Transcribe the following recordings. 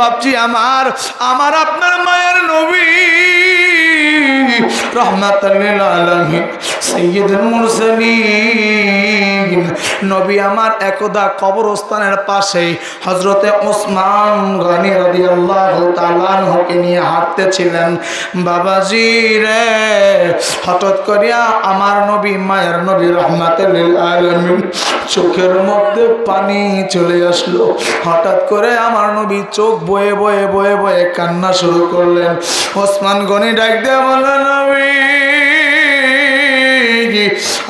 বাপজি আমার আপনার মায়ের নবী রহমাতুল লিল আলামিন সাইয়্যিদুল মুরসালিন নবী আমার একদা কবরস্থানের পাশে হযরতে ওসমান গনি রাদিয়াল্লাহু তাআলা আনহুকে নিয়ে হাঁটতেছিলেন। বাবাজি রে, হঠাৎ করিয়া আমার নবী মায়ের নবী রহমাতুল লিল আলামিন চোখের মধ্যে পানি চলে আসলো। হঠাৎ করে আমার নবী চোখ বয়ে বয়ে বয়ে বয়ে কান্না শুরু করলেন। ওসমান গনি ডাক দিয়ে বললেন, নবী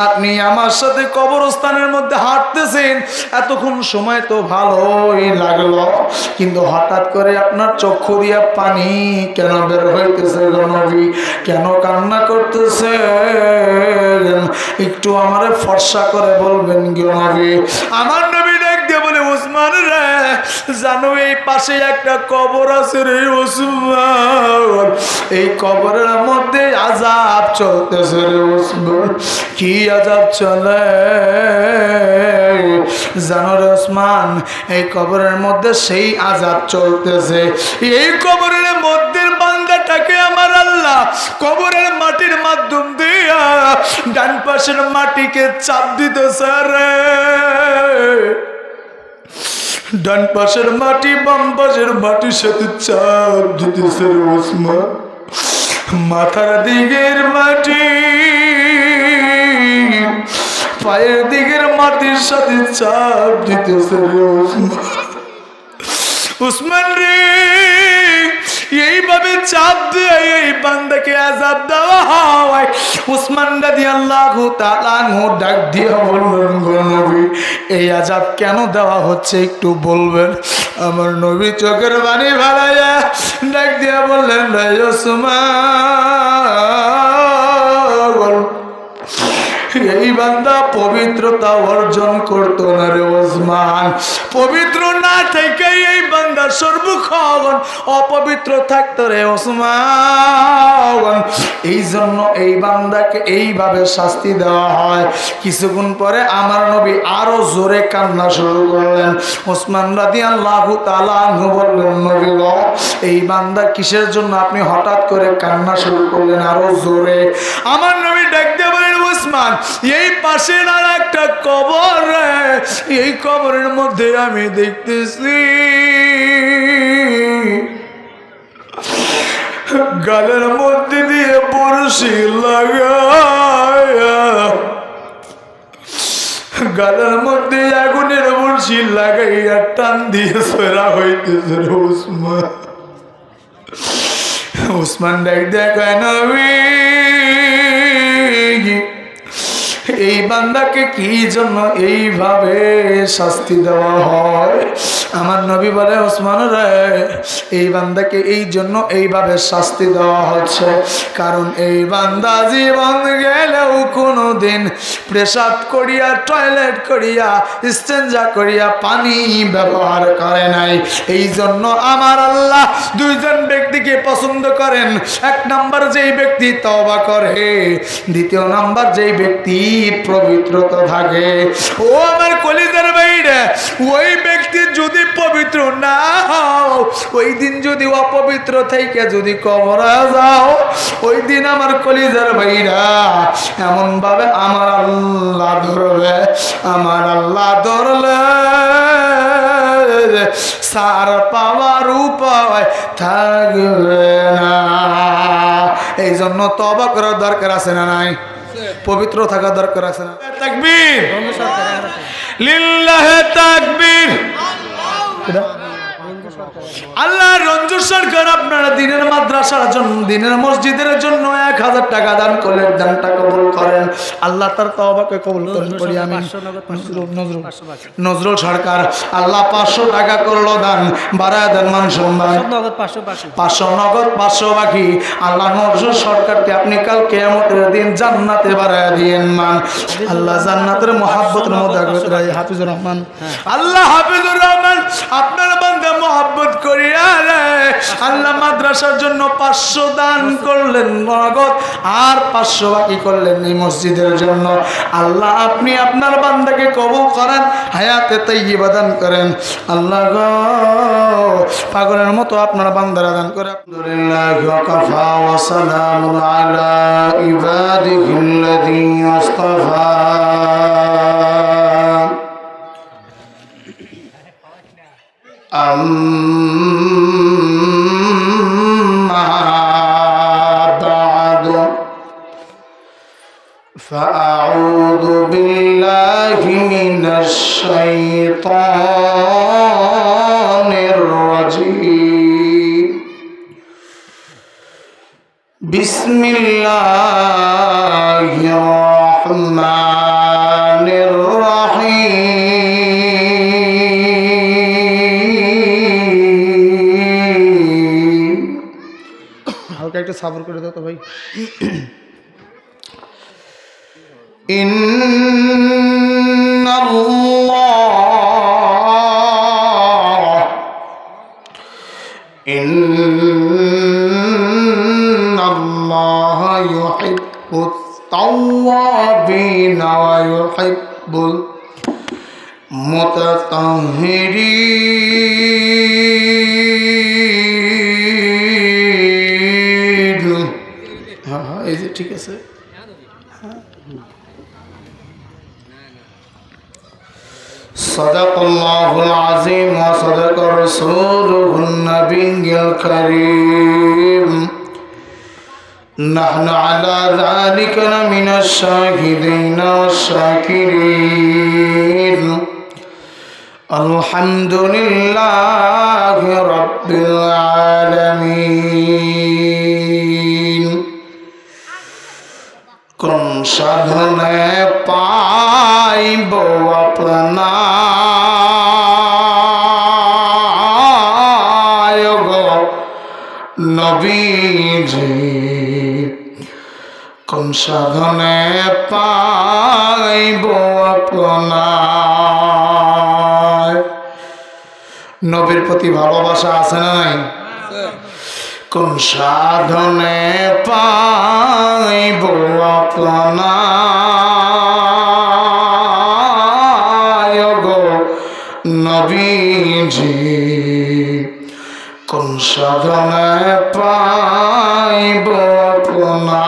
আপনি আমার সাথে কবরস্থানের মধ্যে হাঁটতেছেন, এতক্ষণ সময় তো ভালোই লাগলো, কিন্তু হঠাৎ করে আপনার চক্ষু দিয়া পানি কেন বের হইতেছে গো নবী? কেন কান্না করতেছে? একটু আমারে ফর্সা করে বলবেন গো নবী। আমার নবী ডাক দিয়ে বলে, ওসমান রে, জানো এই পাশে একটা কবর আছে রে ওসমান, এই কবরের মধ্যে আযাব চলতেছে রে ওসমান। কি আযাব চলে জানো রে ওসমান? এই কবরের মধ্যে সেই আযাব চলতেছে। এই কবরের মধ্যে বান্দাটাকে আমার আল্লাহ কবরের মাটির মাধ্যম দিয়া ডান পাশের মাটিকে চাপ দিতেছে রে। ডান পাশের মাটি বাম পাশের মাটির সাথে চাপ দিতেছে রে ওসমান। মাথার দিকের মাটি পায়ের দিকের মাটির সাথে চাপ দিতেছে রে ওসমান। ওসমান রে, এইভাবে চাপ দিয়ে এই বান্দাকে আযাব দেওয়া হয়। ওসমান রাদিয়াল্লাহু তাআলা আনহু ডাক দিয়ে বললেন, গো নবী এই আযাব কেন দেওয়া হচ্ছে একটু বলবেন? আমার নবী চোখের পানি ফেলাইয়া ডাক দিয়ে বললেন, রে ওসমান, এই বান্দা পবিত্রতা অর্জন করতো না রে ওসমান। পবিত্র না থেকে এই বান্দা সর্বক্ষণ অপবিত্র থাকতো রে ওসমান। এই জন্য এই বান্দাকে এইভাবে শাস্তি দেওয়া হয়। কিছুক্ষণ পরে আমার নবী আরো জোরে কান্না শুরু করলেন। ওসমান রাদিয়াল্লাহু তাআলা আনহু বললেন, নবী গো, এই বান্দা কিসের জন্য আপনি হঠাৎ করে কান্না শুরু করলেন আরো জোরে? আমার নবী ডাক দিয়ে বললেন, ওসমান, এই পাশে আর একটা কবর, এই কবরের মধ্যে আমি দেখতেছি গালের মধ্যে দিয়ে বড়শি লাগায়া, গালের মধ্যে আগুনের বড়শি লাগাইয়া টান দিয়ে সরা হইতেছে ওসমান। ওসমান ডাক দেখা, নবী এই বান্দাকে কি জন্য এইভাবে শাস্তি দেওয়া হয়? আমার নবী বলে, ওসমান রে, এই বান্দাকে এই জন্য এইভাবে শাস্তি দেওয়া হচ্ছে কারণ এই বান্দা জীবন গেলেও কোনো দিন পেশাব করিয়া টয়লেট করিয়া ইস্তেঞ্জা করিয়া পানি ব্যবহার করে নাই। এই জন্য আমার আল্লাহ দুইজন ব্যক্তিকে পছন্দ করেন। এক নাম্বার যেই ব্যক্তি তওবা করে, দ্বিতীয় নাম্বার যেই ব্যক্তি পবিত্রতা থাকে। ও আমার কলিজার ভাইরা, ওই ব্যক্তি যদি পবিত্র না হও, ওই দিন যদি অপবিত্র থেকে যদি কবরে যাও, ওই দিন আমার কলিজার ভাইরা এমন ভাবে আমার আল্লাহ ধরবে, আমার আল্লাহ ধরলে সার পাওয়ার উপায় থাকবে না। এই জন্য তওবা করার দরকার আছে না নাই? পবিত্র থাকা দরকার আছে না? তাকবীর, লিল্লাহি তাকবীর। আল্লাহ রঞ্জু সরকার আপনারা দিনের মাদ্রাসার জন্য, দিনের মসজিদের জন্য 1000 টাকা দান করলেন, দানটা কবুল করেন। আল্লাহ তার তওবাকে কবুল করি। আমি নজরুল সরকার, আল্লাহ 500 টাকা করলো দান, বাড়ায় দেন মান সম্মান। 500 নগদ 500 বাকি। আল্লাহ নজরুল সরকারকে আপনি কাল কিয়ামতের দিন জান্নাতে বাড়ায় দিয়েন মান। আল্লাহ জান্নাতের মহব্বতের মধ্যে হাফিজুর রহমান, আল্লাহ হাফিজুর রহমান আপনার বান্দা মহব্বত করিয়া রে আল্লাহ মাদ্রাসার জন্য 500 দান করলেন নগদ, আর 500 বাকি করলেন এই মসজিদের জন্য। আল্লাহ আপনি আপনার বান্দাকে কবুল করেন, হায়াতে তাইয়্যিবা দান করেন। আল্লাহ গো পাগলের মতো আপনার বান্দারা দান করে। আলহামদুলিল্লাহ ওয়া কাফা ওয়া সালামুন আলা ইবাদিহিল্লাযীনা ইসতাফা। أما بعد فأعوذ بالله من الشيطان الرجيم. بسم الله الرحمن الرحيم. হালকা একটু সাবর করে দাও তো ভাই। ইন্নাল্লাহ ইউহিব্বুত তাওয়াবিনা ওয়া ইউহিব্বুল মুতাতাহহিরিন। হ্যাঁ এই যে ঠিক আছে। صدق الله العظيم وصدق رسوله النبي الكريم. نحن على ذلك لمن الشاهدين والشاكرين. الحمد لله رب العالمين. কোন সাধনে পাইব আপনার গো নবীজি, কোন সাধনে পাইব আপনার। নবীর প্রতি ভালোবাসা আছে না নাই? কোন সাধনে পাইব আপনার গো নবীজি, কোন সাধনে পাইব আপনার।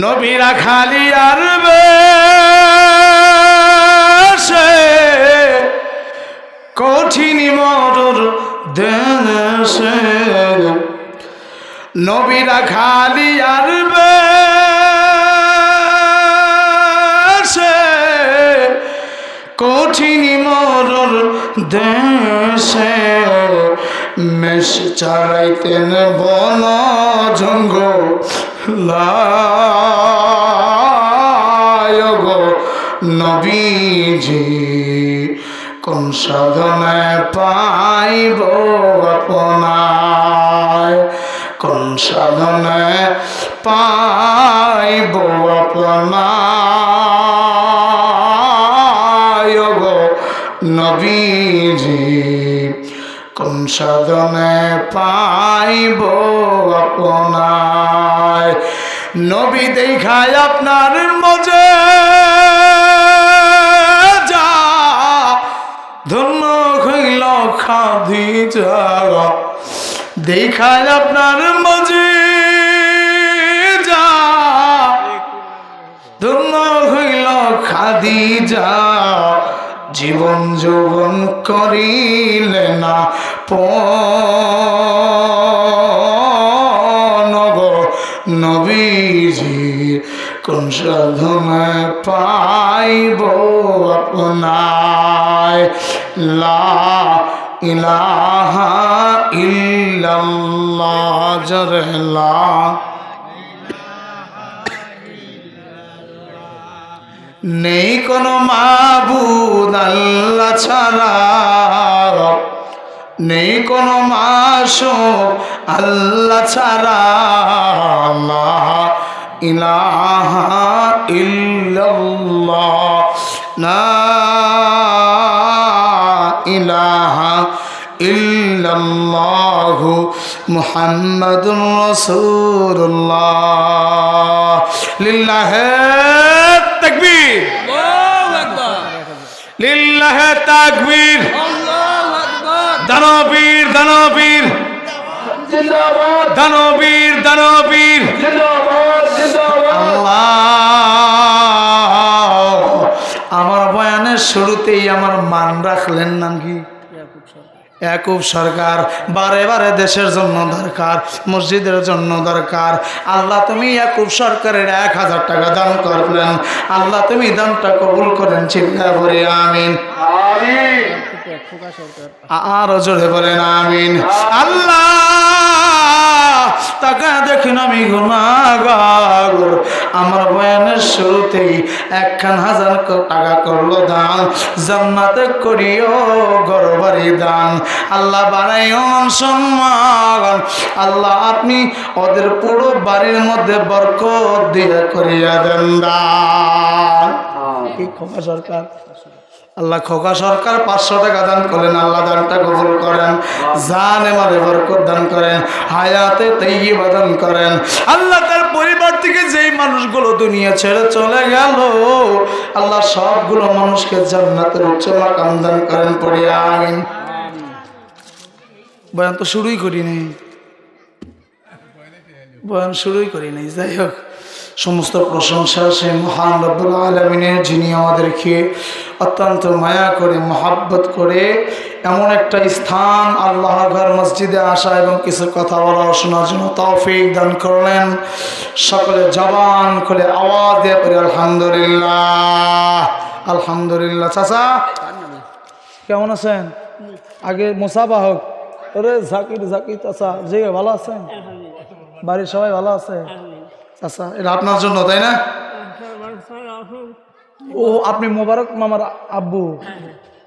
নবীরা খালি আরবে কঠিন মরুর দেশে, নবীরা খালি আরবে কঠিন মরুর দেশে, মেষ চালাইতেন বন জঙ্গল গো নবীজি, কোন সাধনে পাইব আপনার। কোন সাধনে পাইব আপনার গো নবীজি, কোন সাধনে পাইব আপনার। নবী দেখায় আপনার মজে ধন্য হইল খাদিজা, দেখায় আপনার মজে ধন্য হইল খাদিজা, জীবন যৌবন করিলে না পণ গো নবীজি, কোন সাধনে পাইব আপনার। লা ইলাহা ইল্লাল্লাহ জরে লা নেই কোনো মাবুদ আল্লাহ ছাড়া, নেই কোনো মাশূক আল্লাহ ছাড়া। লা ইলাহা ইল্লাল্লাহ, লা ইল্লাল্লাহু মুহাম্মাদুর রাসূলুল্লাহ। লিল্লাহি তাকবীর, আল্লাহু আকবার, লিল্লাহি তাকবীর, আল্লাহু আকবার, দানবীর দানবীর জিন্দাবাদ, দানবীর দানবীর জিন্দাবাদ, জিন্দাবাদ। আল্লাহ, আমার বয়ানের শুরুতেই আমার মান রাখলেন নাম কি? ইয়াকুব সরকার। বারে বারে দেশের জন্য দরকার, মসজিদের জন্য দরকার। আল্লাহ তুমি ইয়াকুব সরকারের 1000 টাকা দান করলেন। আল্লাহ তুমি দানটা কবুল করেন, চিন্তা করে আমিন। আমিন। আরো জোরে বলেন আমিন। আল্লাহ, টাকা দেখুন আমি গুনাহগার, আমার বয়ানের শুরুতেই 1000 টাকা করলো দান, জান্নাতে করিও ঘরবাড়ি দান। আল্লাহ বাড়াইও মান সম্মান। আল্লাহ আপনি ওদের পুরো বাড়ির মধ্যে বরকত দিয়ে করিয়া দেন দান। কি খোকা সরকার, আল্লাহ খোকা সরকার 500 টাকা দান করেন, আল্লাহ দানটা কবুল করেন, জানে মালে বরকত দান করেন, হায়াতে তাইয়্যিবা দান করেন। আল্লাহ তার পরিবার থেকে যেই মানুষগুলো দুনিয়া ছেড়ে চলে গেল, আল্লাহ সবগুলো মানুষকে জান্নাতের উচ্চ মাকাম দান করেন, পড়ি আমিন। বয়ান তো শুরুই করি নাই, বয়ান শুরুই করি নাই। যাই হোক, সমস্ত প্রশংসা সেই মহান রব্বুল আলামিনের, যিনি আমাদেরকে অত্যন্ত মায়া করে মহাব্বত করে এমন একটা স্থান আল্লাহর ঘর মসজিদে আসা এবং কিছু কথা বলা শোনার জন্য তৌফিক দান করলেন। সকলে জবান খুলে আওয়াজ দিয়ে পড়ি আলহামদুলিল্লাহ, আলহামদুলিল্লাহ। চাচা কেমন আছেন? আগে মুসাফা হোক। ওরে জাকির, জাকির চাচা, জি ভালো আছেন? বাড়ির সবাই ভালো আছে? আচ্ছা, এটা আপনার জন্য তাই না? ও আপনি মোবারক মামার আব্বু?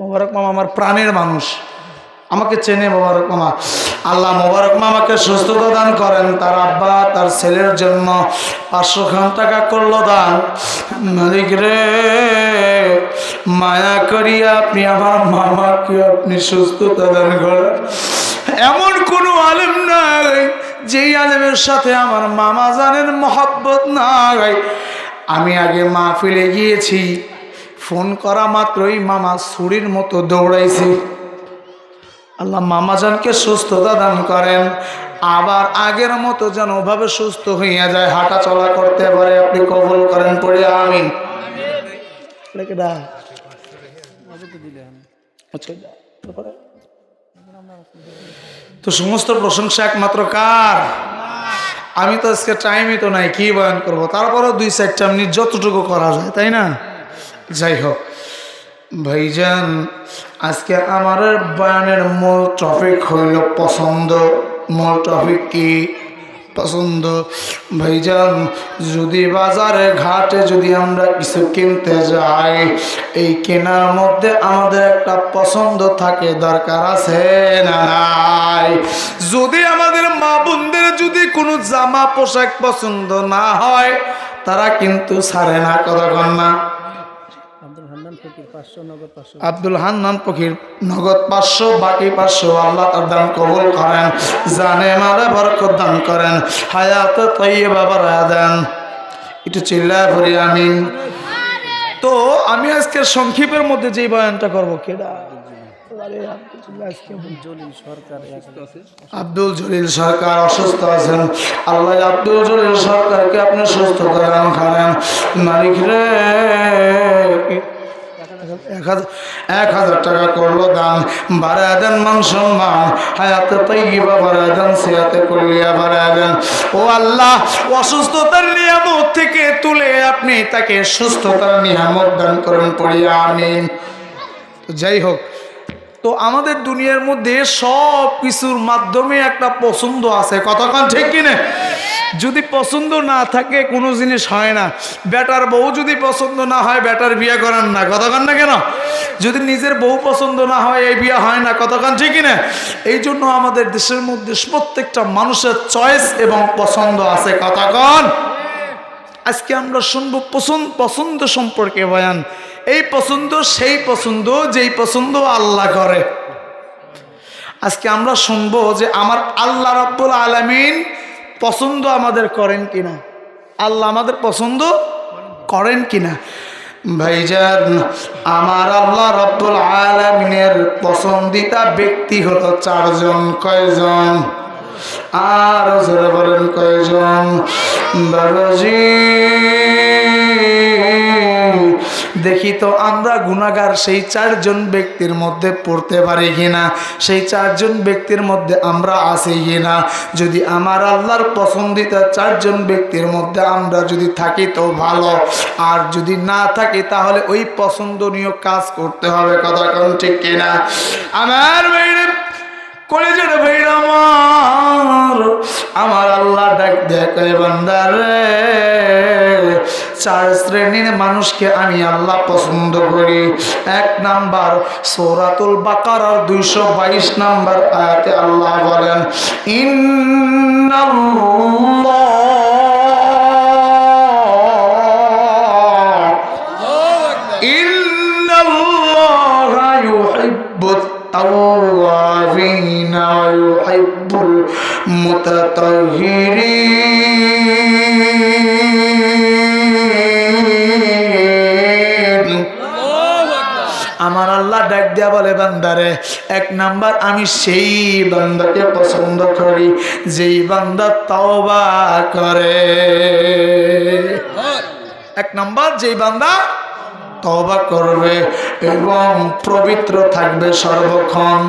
মোবারক মামা আমার প্রাণের মানুষ, আমাকে চেনে মোবারক মামা। আল্লাহ মোবারক মামাকে সুস্থতা দান করেন। তার আব্বা তার ছেলের জন্য 500 টাকা করলো দান। মালিক রে, মায়া করিয়া আপনি আমার মামাকে আপনি সুস্থতা দান করেন। এমন কোনো আলেম নাই যেই আলেমের সাথে আমার মামা জানেন মহব্বত নাই। আমি আগে মাহফিলে গিয়েছি, ফোন করা মাত্রই মামা ছুরির মতো দৌড়াইছে। আল্লাহ মামাজানকে সুস্থতা দান করেন, আবার আগের মতো যেন ওভাবে সুস্থ হইয়া যায়, হাঁটা চলা করতে পারে, আপনি কবুল করেন, পড়ে আমিন। তো সমস্ত প্রশংসা একমাত্র কার? আমি তো আজকে টাইমই তো নাই, কি বয়ান করবো, তারপরেও 2-4 মিনিট যতটুকু করা যায়, তাই না? যাই হোক ভাইজান, আজকে আমার বয়ানের মূল টপিক হইল পছন্দ। মূল টপিক কি? পছন্দ। ভাইজান, যদি বাজারে ঘাটে যদি আমরা কিছু কিনতে যাই, এই কেনার মধ্যে আমাদের একটা পছন্দ থাকে, দরকার আছে না নাই? যদি আমাদের মা বোনদের যদি কোনো জামা পোশাক পছন্দ না হয়, তারা কিন্তু ছাড়ে না, কথা কন না? আব্দুল হান্নান ফকির নগদ 500, বাকি 500 আল্লাহ তার দান কবুল করেন, জানে মালে বরকত দান করেন, হায়াত তাইয়্যিবা বাড়ায়া দেন। একটু চিল্লায় পড়ি আমিন। তো আমি আজকে সংক্ষেপের মধ্যে যে বয়ানটা করবো, কেডা? আব্দুল জলিল সরকার অসুস্থ আছেন। আল্লাহ আব্দুল জলিল সরকারকে আপনি সুস্থ করেন, খানেন। মালিক রে, 1000 টাকা করলো দান, বাড়ায় দেন মান সম্মান, হায়াতে তাইয়্যিবা বাড়ায় দেন, সিয়াতে কুল্লিয়া বাড়ায় দেন। ও আল্লাহ, অসুস্থতার নিয়ামত থেকে তুলে আপনি তাকে সুস্থতার নিয়ামত দান করেন, পড়িয়া আমিন। যাই হোক, তো আমাদের দুনিয়ার মধ্যে সব কিছুর মাধ্যমে একটা পছন্দ আছে, কতক্ষণ ঠিক কিনা? যদি পছন্দ না থাকে কোনো জিনিস হয় না। বেটার বউ যদি পছন্দ না হয়, বেটার বিয়ে করেন না, কতক্ষণ না কেন? যদি নিজের বউ পছন্দ না হয়, এই বিয়ে হয় না, কতক্ষণ ঠিক কিনা? এই জন্য আমাদের দেশের মধ্যে প্রত্যেকটা মানুষের চয়েস এবং পছন্দ আছে, কতক্ষণ? আজকে আমরা শুনবো পছন্দ সম্পর্কে বয়ান। এই পছন্দ সেই পছন্দ যেই পছন্দ আল্লাহ করে। আজকে আমরা শুনবো যে আমার আল্লাহ রাব্বুল আলামিন পছন্দ আমাদের করেন কিনা, আল্লাহ আমাদের পছন্দ করেন কিনা। ভাইজান, আমার আল্লাহ রাব্বুল আলামিনের পছন্দিতা ব্যক্তি হলো চারজন। কয়জন? আর জোরে বলেন কয়জন? বাবাজি, দেখি তো আমরা গুনাহগার সেই চারজন ব্যক্তির মধ্যে পড়তে পারি কিনা, সেই চারজন ব্যক্তির মধ্যে আমরা আছি কিনা। যদি আমার আল্লাহর পছন্দিতা চারজন ব্যক্তির মধ্যে আমরা যদি থাকি তো ভালো, আর যদি না থাকি তাহলে ওই পছন্দনীয় কাজ করতে হবে। কথা কোন ঠিক কিনা? আমার ভাইরা, কলেজের ভাইরা আমার আল্লাহ ডাক দেখে বান্দারে, চার শ্রেণীর মানুষকে আমি আল্লাহ পছন্দ করি। এক নাম্বার, সূরাতুল বাকারার 222 নাম্বার আয়াতে আল্লাহ বলেন, ইন্নাল্লাহা ইউহিব্বুত তাওয়াবিন ওয়া ইউহিব্বুল মুতাতাহহিরিন। আমার আল্লাহ ডাক দিয়া বলে, বান্দারে, এক নাম্বার আমি সেই বান্দাকে পছন্দ করি যেই বান্দা তওবা করে। এক নাম্বার, যেই বান্দা তওবা করবে এবং পবিত্র থাকবে সর্বক্ষণ।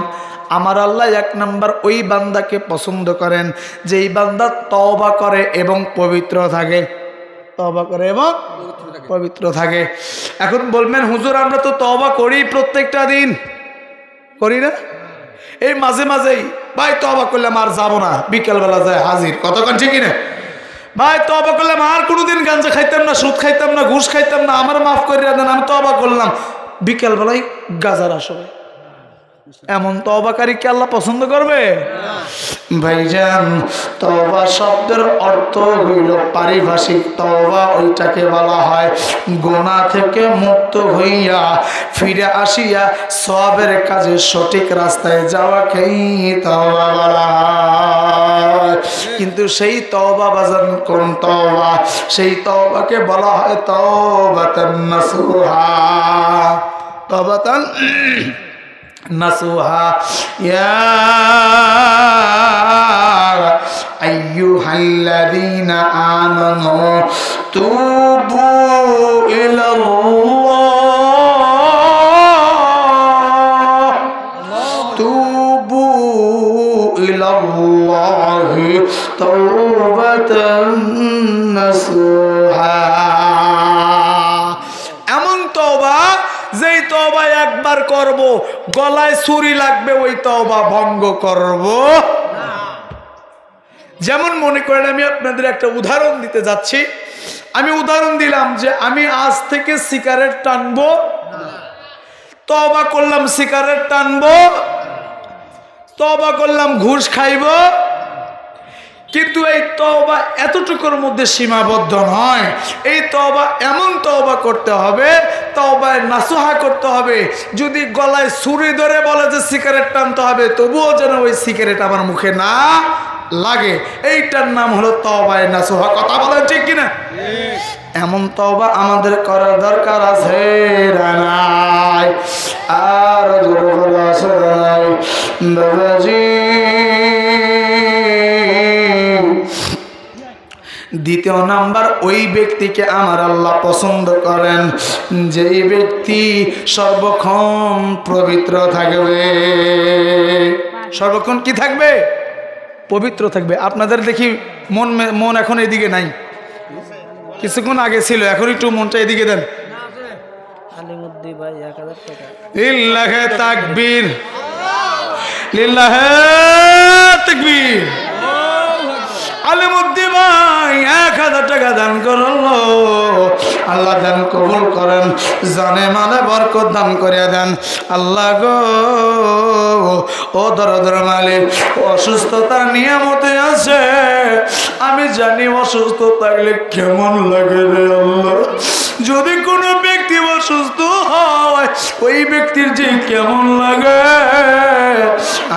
আমার আল্লাহ এক নাম্বার ওই বান্দাকে পছন্দ করেন যেই বান্দা তওবা করে এবং পবিত্র থাকে। তওবা করে এবং পবিত্র থাকে। এখন বলবেন, হুজুর আমরা তো তওবা করি প্রত্যেকটা দিন, করি না? এই মাঝে মাঝেই ভাই তওবা করলাম আর যাবো না, বিকেলবেলা যায় হাজির। কতক্ষণ ঠিকই না ভাই? তওবা করলাম আর কোনোদিন গাঞ্জা খাইতাম না, সুদ খাইতাম না, ঘুষ খাইতাম না, আমার মাফ করে দেন, আমি তওবা করলাম। বিকেলবেলায় গাজার আসবে। এমন তওবাকারী কি আল্লাহ পছন্দ করবে? ভাইজান, তওবা শব্দের অর্থ হইল পারিভাষিক তওবা। ওইটাকে বলা হয় গুনাহ থেকে মুক্ত হইয়া ফিরে আসিয়া সওয়াবের কাজে সঠিক রাস্তায় যাওয়াকেই তওবা বলা হয়। কিন্তু সেই তওবা বাজান কোন তওবা? সেই তওবাকে বলা হয় তওবাতান নাসুহা। তওবাতান নাসুহা। ইয়া আইয়ুহাল্লাযীনা আমানু তুবু ইলাল্লাহ, তুবু ইলাল্লাহি তাওবাতান নাসুহা। এমন তওবা যেই তওবা একবার করব গলায় ছুরি লাগবে, ওই তওবা ভঙ্গ করব না। যেমন মনে করেন, আমি আপনাদের একটা উদাহরণ দিতে যাচ্ছি। আমি উদাহরণ দিলাম যে আমি আজ থেকে সিগারেট টানবো, তওবা করলাম সিগারেট টানবো, তওবা করলাম ঘুষ খাইব। কিন্তু এই তওবা এতটুকুর মধ্যে সীমাবদ্ধ নয়। এই তওবা এমন তওবা করতে হবে, তওবায় নাসুহা করতে হবে। যদি গলায় ছুরি ধরে বলে যে সিগারেট টানতে হবে, তবুও যেন ওই সিগারেট আমার মুখে না লাগে। এইটার নাম হলো তওবায় নাসুহা। কথা বলেন ঠিক কিনা? এমন তওবা আমাদের করার দরকার আছে না নাই? আর জোরে বলা আছে না নাই? বাবাজি, দ্বিতীয় নাম্বার, ওই ব্যক্তিকে আমার আল্লাহ পছন্দ করেন যেই ব্যক্তি সর্বক্ষণ পবিত্র থাকবে। সর্বক্ষণ কি থাকবে? পবিত্র থাকবে। আপনাদের দেখি মন এখন এদিকে নাই, কিছুক্ষণ আগে ছিল, এখন একটু মনটা এদিকে দেন। লিল্লাহে তাকবীর, লিল্লাহে তাকবীর। আলিমুদ্দিন ভাই 1000 টাকা দান করলো, আল্লাহ দান কবুল করেন, জানে মালে বরকত দান করে দেন। আল্লাহ গো, ও দরদর মালিক, অসুস্থতার নিয়ামতে আছে। আমি জানি অসুস্থ থাকলে কেমন লাগে রে আল্লাহ। যদি কোনো ব্যক্তি অসুস্থ হয়, ওই ব্যক্তির যে কেমন লাগে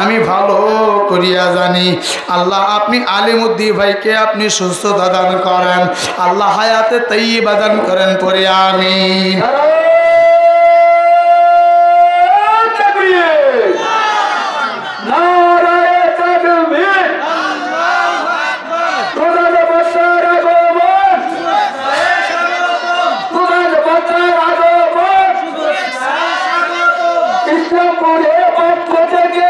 আমি ভালো করিয়া জানি। আল্লাহ আপনি আলিমউদ্দিন ভাইকে আপনি সুস্থতা দান করেন, আল্লাহ হায়াতে তাইয়্যিবা দান করেন, পড়ে আমিন। ইসলামপুরের পক্ষ থেকে